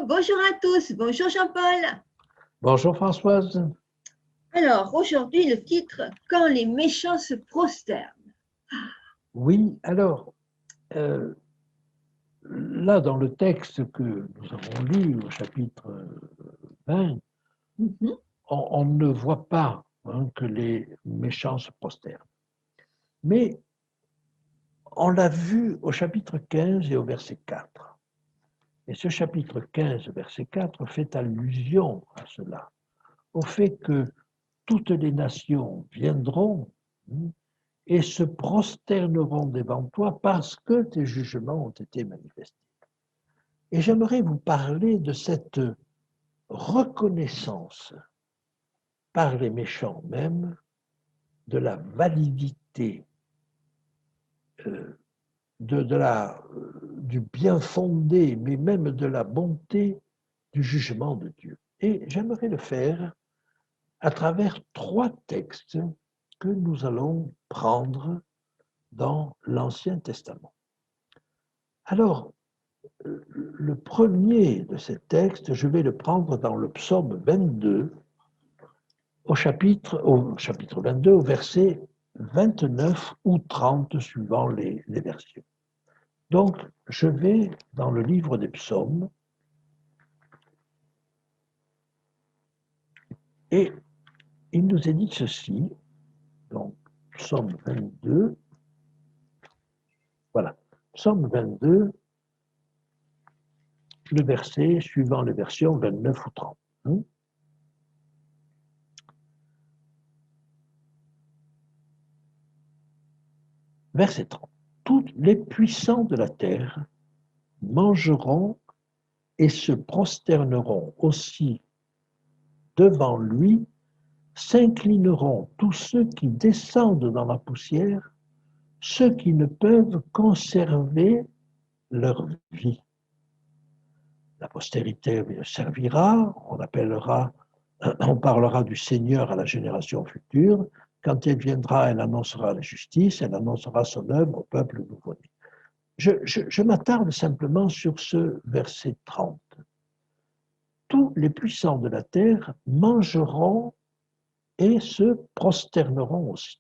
bonjour à tous, bonjour Jean-Paul. Bonjour Françoise. Alors, aujourd'hui, le titre « Quand les méchants se prosternent ». Oui, alors, là dans le texte que nous avons lu au chapitre 20, on ne voit pas que les méchants se prosternent. Mais on l'a vu au chapitre 15 et au verset 4. Et ce chapitre 15, verset 4, fait allusion à cela, au fait que toutes les nations viendront et se prosterneront devant toi parce que tes jugements ont été manifestés. Et j'aimerais vous parler de cette reconnaissance par les méchants même de la validité, du bien fondé, mais même de la bonté du jugement de Dieu. Et j'aimerais le faire à travers 3 textes que nous allons prendre dans l'Ancien Testament. Alors, le premier de ces textes, je vais le prendre dans le psaume 22, au chapitre 22, au verset 29 ou 30, suivant les versions. Donc, je vais dans le livre des psaumes, et il nous est dit ceci, donc, psaume 22, voilà, psaume 22, le verset suivant les versions 29 ou 30. Verset 30. Tous les puissants de la terre mangeront et se prosterneront aussi devant lui, s'inclineront tous ceux qui descendent dans la poussière, ceux qui ne peuvent conserver leur vie. La postérité servira, on parlera du Seigneur à la génération future. Quand elle viendra, elle annoncera la justice, elle annoncera son œuvre au peuple nouveau-né. Je m'attarde simplement sur ce verset 30. Tous les puissants de la terre mangeront et se prosterneront aussi.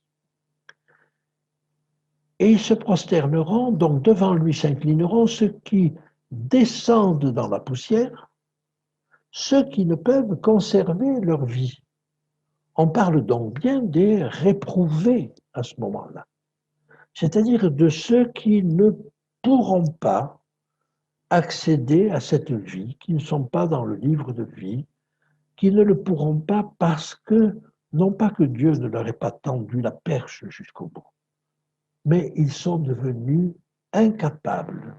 Et ils se prosterneront, donc devant lui s'inclineront ceux qui descendent dans la poussière, ceux qui ne peuvent conserver leur vie. On parle donc bien des réprouvés à ce moment-là, c'est-à-dire de ceux qui ne pourront pas accéder à cette vie, qui ne sont pas dans le livre de vie, qui ne le pourront pas parce que, non pas que Dieu ne leur ait pas tendu la perche jusqu'au bout, mais ils sont devenus incapables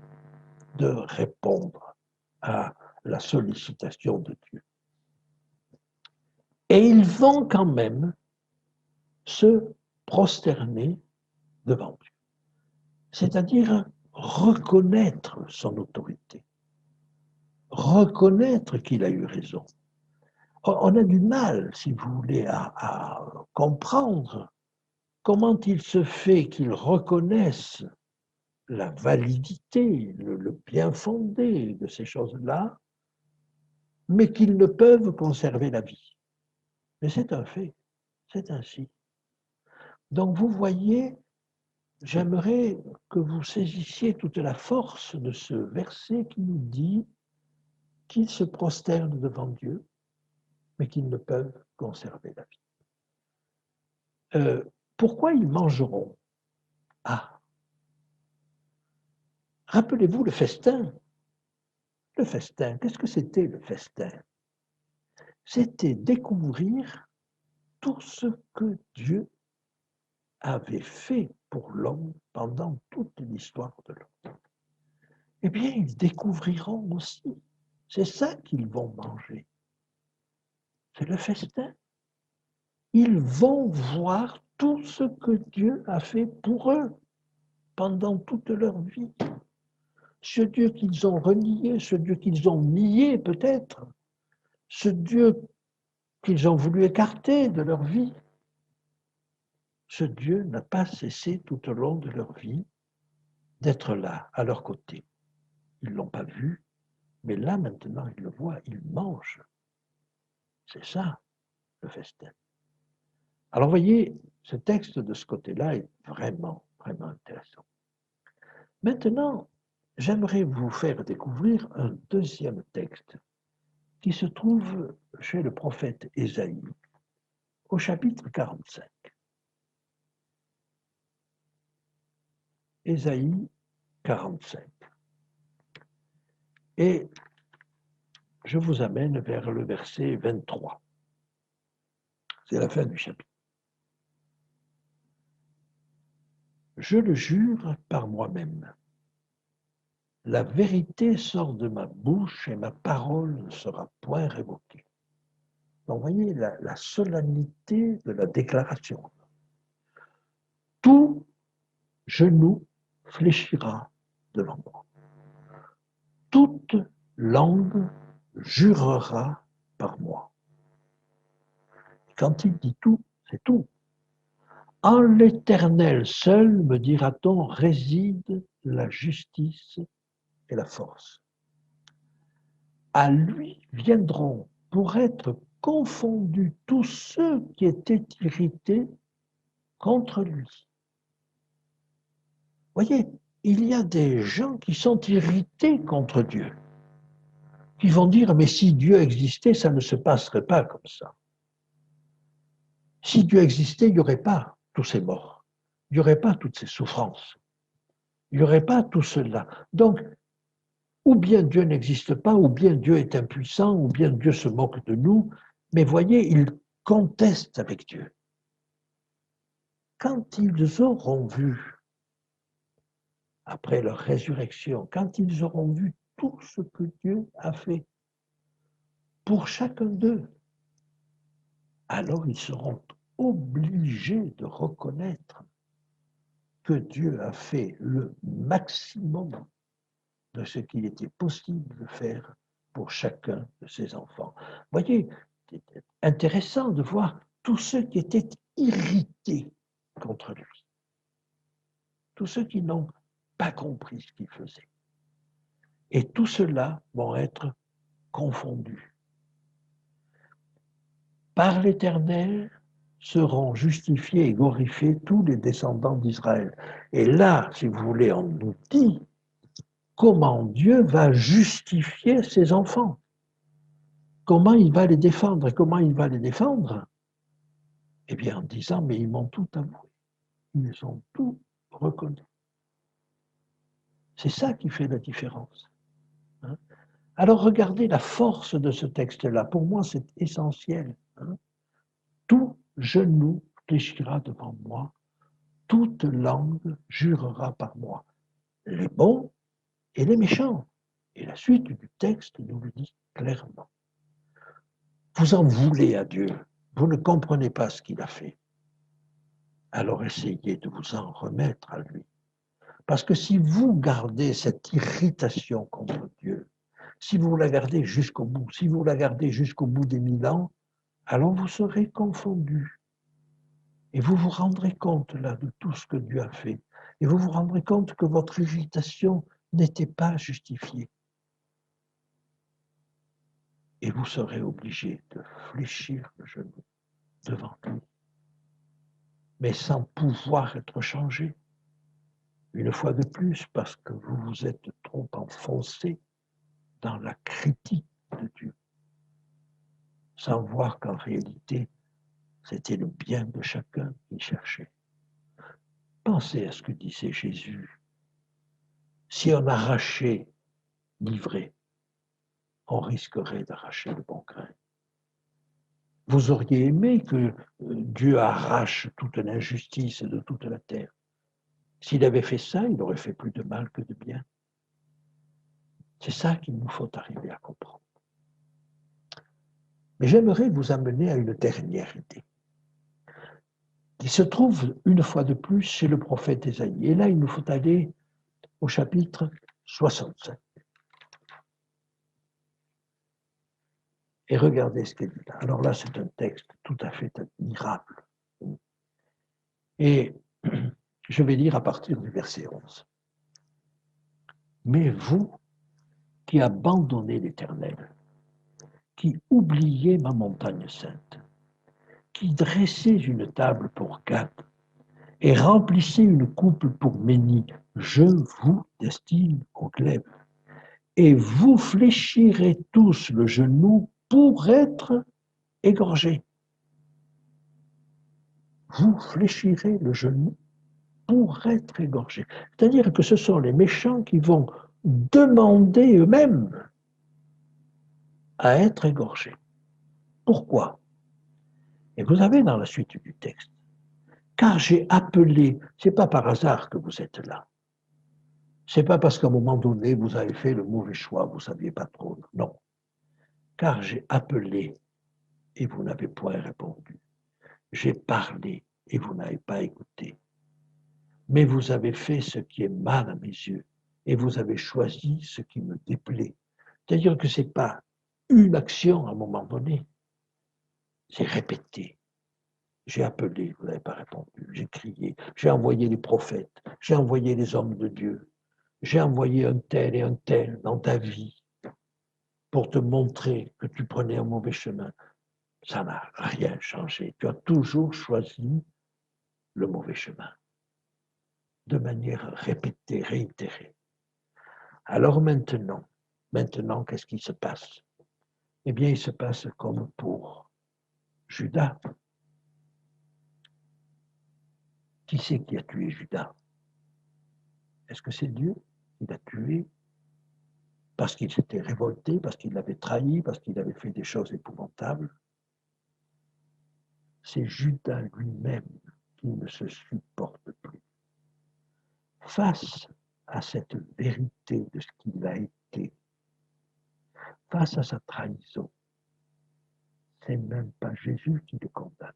de répondre à la sollicitation de Dieu. Et ils vont quand même se prosterner devant Dieu, c'est-à-dire reconnaître son autorité, reconnaître qu'il a eu raison. On a du mal, si vous voulez, à comprendre comment il se fait qu'ils reconnaissent la validité, le bien fondé de ces choses-là, mais qu'ils ne peuvent conserver la vie. Mais c'est un fait, c'est ainsi. Donc vous voyez, j'aimerais que vous saisissiez toute la force de ce verset qui nous dit qu'ils se prosternent devant Dieu, mais qu'ils ne peuvent conserver la vie. Pourquoi ils mangeront? Ah, rappelez-vous le festin. Le festin, qu'est-ce que c'était le festin? C'était découvrir tout ce que Dieu avait fait pour l'homme pendant toute l'histoire de l'homme. Eh bien, ils découvriront aussi. C'est ça qu'ils vont manger. C'est le festin. Ils vont voir tout ce que Dieu a fait pour eux pendant toute leur vie. Ce Dieu qu'ils ont renié, ce Dieu qu'ils ont nié peut-être, ce Dieu qu'ils ont voulu écarter de leur vie. Ce Dieu n'a pas cessé tout au long de leur vie d'être là, à leur côté. Ils ne l'ont pas vu, Mais là, maintenant, il le voit, il mange. C'est ça, le festin. Alors, voyez, ce texte de ce côté-là est vraiment, vraiment intéressant. Maintenant, j'aimerais vous faire découvrir un deuxième texte qui se trouve chez le prophète Ésaïe, au chapitre 45. Ésaïe 45. Et je vous amène vers le verset 23. C'est la fin du chapitre. Je le jure par moi-même. La vérité sort de ma bouche et ma parole ne sera point révoquée. Donc, vous voyez la solennité de la déclaration. Tout genou fléchira devant moi. Toute langue jurera par moi. Quand il dit tout, c'est tout. En l'Éternel seul, me dira-t-on, réside la justice et la force. À lui viendront pour être confondus tous ceux qui étaient irrités contre lui. Voyez, il y a des gens qui sont irrités contre Dieu, qui vont dire, mais si Dieu existait, ça ne se passerait pas comme ça. Si Dieu existait, il n'y aurait pas tous ces morts, il n'y aurait pas toutes ces souffrances, il n'y aurait pas tout cela. Donc, ou bien Dieu n'existe pas, ou bien Dieu est impuissant, ou bien Dieu se moque de nous, mais voyez, ils contestent avec Dieu. Quand ils auront vu, après leur résurrection, quand ils auront vu tout ce que Dieu a fait pour chacun d'eux, alors ils seront obligés de reconnaître que Dieu a fait le maximum de ce qu'il était possible de faire pour chacun de ses enfants. Voyez, c'est intéressant de voir tous ceux qui étaient irrités contre lui, tous ceux qui n'ont pas compris ce qu'il faisait. Et tout cela vont être confondus. Par l'Éternel seront justifiés et glorifiés tous les descendants d'Israël. Et là, si vous voulez, on nous dit comment Dieu va justifier ses enfants. Comment il va les défendre? Et comment il va les défendre? Eh bien, en disant, mais ils m'ont tout avoué. Ils ont tout reconnu. C'est ça qui fait la différence. Hein? Alors, regardez la force de ce texte-là. Pour moi, c'est essentiel. Hein? Tout genou fléchira devant moi, toute langue jurera par moi. Les bons et les méchants. Et la suite du texte nous le dit clairement. Vous en voulez à Dieu, vous ne comprenez pas ce qu'il a fait. Alors essayez de vous en remettre à lui. Parce que si vous gardez cette irritation contre Dieu, si vous la gardez jusqu'au bout, si vous la gardez jusqu'au bout des 1000 ans, alors vous serez confondus. Et vous vous rendrez compte là de tout ce que Dieu a fait. Et vous vous rendrez compte que votre irritation n'était pas justifiée. Et vous serez obligé de fléchir le genou devant lui, mais sans pouvoir être changé. Une fois de plus, parce que vous vous êtes trop enfoncé dans la critique de Dieu, sans voir qu'en réalité, c'était le bien de chacun qu'il cherchait. Pensez à ce que disait Jésus. Si on arrachait l'ivraie, on risquerait d'arracher le bon grain. Vous auriez aimé que Dieu arrache toute l'injustice de toute la terre. S'il avait fait ça, il aurait fait plus de mal que de bien. C'est ça qu'il nous faut arriver à comprendre. Mais j'aimerais vous amener à une dernière idée, qui se trouve une fois de plus chez le prophète Ésaïe. Et là, il nous faut aller au chapitre 65. Et regardez ce qu'il dit là. Alors là, c'est un texte tout à fait admirable. Et je vais lire à partir du verset 11. Mais vous, qui abandonnait l'Éternel, qui oubliait ma montagne sainte, qui dressait une table pour Gad et remplissait une coupe pour Méni, je vous destine au glaive. Et vous fléchirez tous le genou pour être égorgés. Vous fléchirez le genou pour être égorgés. C'est-à-dire que ce sont les méchants qui vont demander eux-mêmes à être égorgés. Pourquoi? Et vous avez dans la suite du texte, car j'ai appelé, c'est pas par hasard que vous êtes là. C'est pas parce qu'à un moment donné, vous avez fait le mauvais choix, vous ne saviez pas trop. Non. Car j'ai appelé et vous n'avez point répondu. J'ai parlé et vous n'avez pas écouté. Mais vous avez fait ce qui est mal à mes yeux et vous avez choisi ce qui me déplaît. C'est-à-dire que ce n'est pas une action à un moment donné, c'est répété. J'ai appelé, vous n'avez pas répondu. J'ai crié, j'ai envoyé les prophètes, j'ai envoyé les hommes de Dieu, j'ai envoyé un tel et un tel dans ta vie pour te montrer que tu prenais un mauvais chemin. Ça n'a rien changé. Tu as toujours choisi le mauvais chemin, de manière répétée, réitérée. Alors maintenant, qu'est-ce qui se passe? Eh bien, il se passe comme pour Judas. Qui c'est qui a tué Judas? Est-ce que c'est Dieu qui l'a tué parce qu'il s'était révolté, parce qu'il l'avait trahi, parce qu'il avait fait des choses épouvantables? C'est Judas lui-même qui ne se supporte plus. Face à cette vérité de ce qu'il a été, face à sa trahison, c'est même pas Jésus qui le condamne.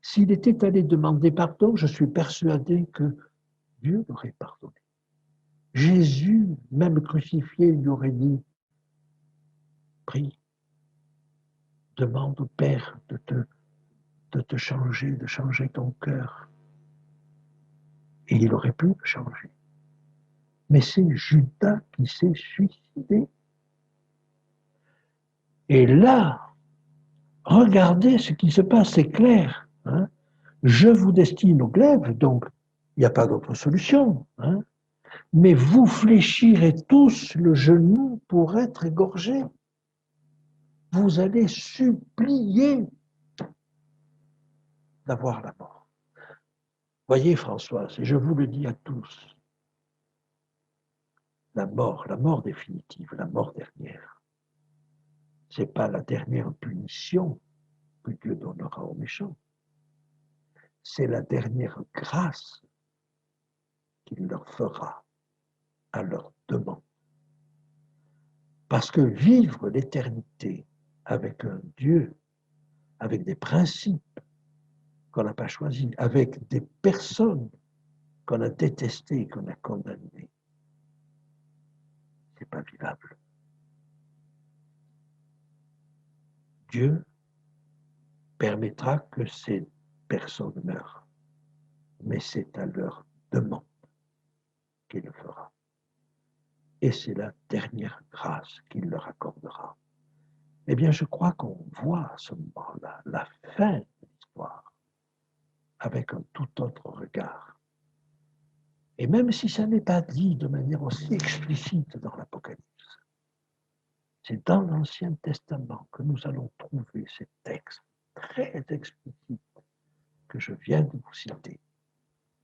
S'il était allé demander pardon, je suis persuadé que Dieu l'aurait pardonné. Jésus, même crucifié, lui aurait dit, prie, demande au Père de te changer, de changer ton cœur. Et il aurait pu le changer. Mais c'est Judas qui s'est suicidé. Et là, regardez ce qui se passe, c'est clair. Hein? Je vous destine au glaive, donc il n'y a pas d'autre solution. Hein? Mais vous fléchirez tous le genou pour être égorgés. Vous allez supplier d'avoir la mort. Voyez, Françoise, et je vous le dis à tous, la mort définitive, la mort dernière, ce n'est pas la dernière punition que Dieu donnera aux méchants, c'est la dernière grâce qu'il leur fera à leur demande. Parce que vivre l'éternité avec un Dieu, avec des principes qu'on n'a pas choisis, avec des personnes qu'on a détestées, qu'on a condamnées, c'est pas vivable. Dieu permettra que ces personnes meurent, mais c'est à leur demande qu'il le fera. Et c'est la dernière grâce qu'il leur accordera. Eh bien, je crois qu'on voit à ce moment-là la fin de l'histoire avec un tout autre regard. Et même si ça n'est pas dit de manière aussi explicite dans l'Apocalypse, c'est dans l'Ancien Testament que nous allons trouver ces textes très explicites que je viens de vous citer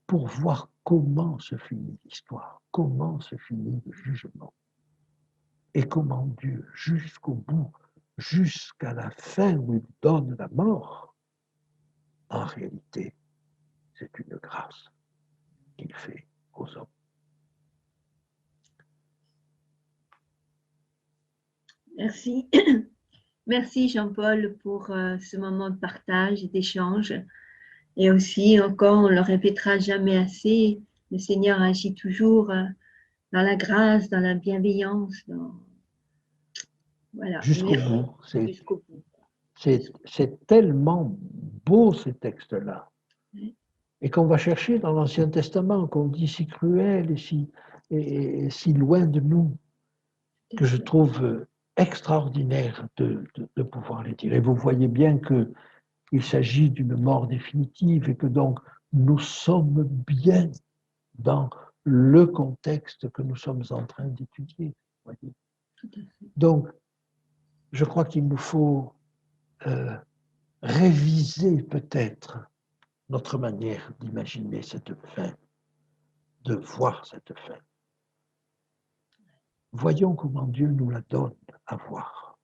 pour voir comment se finit l'histoire, comment se finit le jugement et comment Dieu, jusqu'au bout, jusqu'à la fin où il donne la mort, en réalité, c'est une grâce qu'il fait aux hommes. Merci. Merci Jean-Paul pour ce moment de partage et d'échange. Et aussi, encore, on ne le répétera jamais assez, le Seigneur agit toujours dans la grâce, dans la bienveillance, voilà, Jusqu'au bout. Jusqu'au bout. C'est tellement beau ces textes-là. Oui. Et qu'on va chercher dans l'Ancien Testament, qu'on dit si cruel et si loin de nous. que je trouve extraordinaire de pouvoir les dire. Et vous voyez bien qu'il s'agit d'une mort définitive et que donc nous sommes bien dans le contexte que nous sommes en train d'étudier. Voyez. Donc, je crois qu'il nous faut réviser peut-être notre manière d'imaginer cette fin, de voir cette fin. Voyons comment Dieu nous la donne à voir.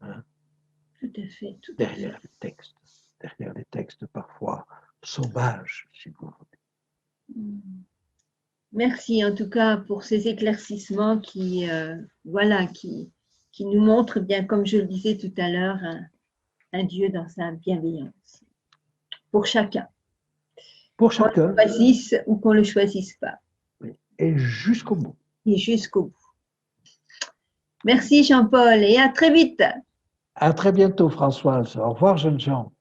Hein? Tout à fait. Tout à derrière fait. derrière les textes parfois sauvages, si vous voulez. Merci en tout cas pour ces éclaircissements voilà, qui nous montrent bien, comme je le disais tout à l'heure, un Dieu dans sa bienveillance. Pour chacun. Pour qu'on chacun. le choisisse ou qu'on ne le choisisse pas. Oui. Et jusqu'au bout. Et jusqu'au bout. Merci Jean-Paul et à très vite. À très bientôt Françoise. Au revoir jeunes gens.